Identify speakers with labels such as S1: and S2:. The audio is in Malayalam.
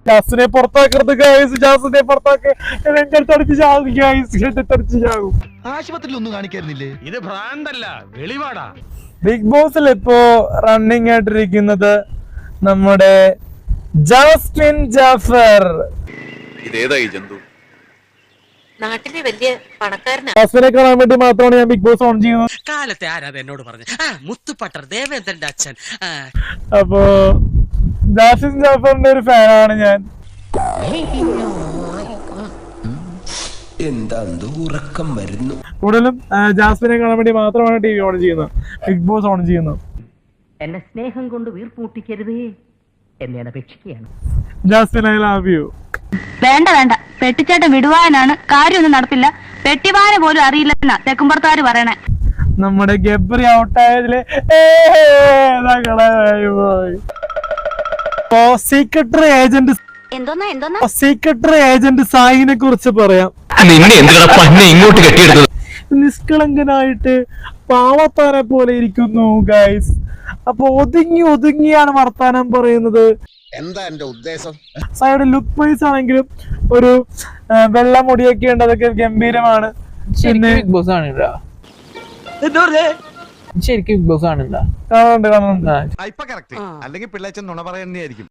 S1: ജാസിനെ പുറത്താക്കരുത് ഗൈസ്, ജാസിനെ പുറത്താക്കി ചാകും.
S2: ആശുപത്രിയിൽ ഒന്നും കാണിക്കായിരുന്നില്ലേ? ഇത് ഭ്രാന്തല്ല, വെളിവാടാ.
S1: ബിഗ് ബോസിൽ ഇപ്പോ റണ്ണിങ് ആയിട്ടിരിക്കുന്നത് നമ്മുടെ ജാസ്മിൻ ജാഫർ.
S3: ഇതേതായി ജന്തു?
S4: നാട്ടിലെ വലിയ പണക്കാരനാ.
S1: ജാസ്മിനെ കാണാൻ വേണ്ടി മാത്രമാണ് ഞാൻ ബിഗ് ബോസ് ഓൺ ചെയ്യുന്നത്.
S5: കാലത്തെ ആരാധ എന്നോട് പറഞ്ഞു, മുത്തുപട്ടർ ദേവേന്ദ്രന്റെ അച്ഛൻ.
S1: അപ്പോ ജാസ്മിൻ ജാഫറിന്റെ ഒരു ഫാനാണ് ഞാൻ.
S6: എന്താ ഉറക്കം വരുന്നു.
S1: കൂടുതലും ജാസ്മിനെ കാണാൻ വേണ്ടി മാത്രമാണ് ടി വി ഓൺ ചെയ്യുന്നത്, ബിഗ് ബോസ് ഓൺ ചെയ്യുന്നത്.
S7: എന്നെ സ്നേഹം കൊണ്ട് വീർപ്പൂട്ടിക്കരുതേ എന്നെ അപേക്ഷിക്കുകയാണ്.
S1: Jasmine, I love you.
S8: വേണ്ട വേണ്ട, പെട്ടിച്ചേട്ടൻ വിടുവാനാണ്, കാര്യമൊന്നും നടപ്പില്ല, പെട്ടിവാന പോലും അറിയില്ലെന്നാ തെക്കുംപുറത്തുകാര് പറയണേ.
S1: നമ്മുടെ ഗബ്രി ഔട്ടായതില് സീക്രട്ടറി ഏജന്റ് സായിനെ കുറിച്ച് പറയാം.
S3: ഇങ്ങോട്ട് കെട്ടിയെടുത്തത്
S1: നിഷ്കളങ്കനായിട്ട് പാവത്താനെ പോലെ ഇരിക്കുന്നു ഗൈസ്. അപ്പൊ ഒതുങ്ങിയാണ് വർത്താനം പറയുന്നത്.
S2: എന്താ എന്റെ ഉദ്ദേശം?
S1: സായുടെ ലുക്ക് വൈസ് ആണെങ്കിലും ഒരു വെള്ള മുടിയൊക്കെ ഉണ്ട്, അതൊക്കെ ഗംഭീരമാണ്. പിന്നെ
S9: ബിഗ് ബോസ് ആണ് ശരിക്കും ബിഗ് ബോസ് ആണ്
S1: കാണുന്നുണ്ട്.
S2: ഇപ്പൊ കറക്റ്റ്, അല്ലെങ്കിൽ പിള്ളേച്ചൻ നുണ പറയുന്നതായിരിക്കും.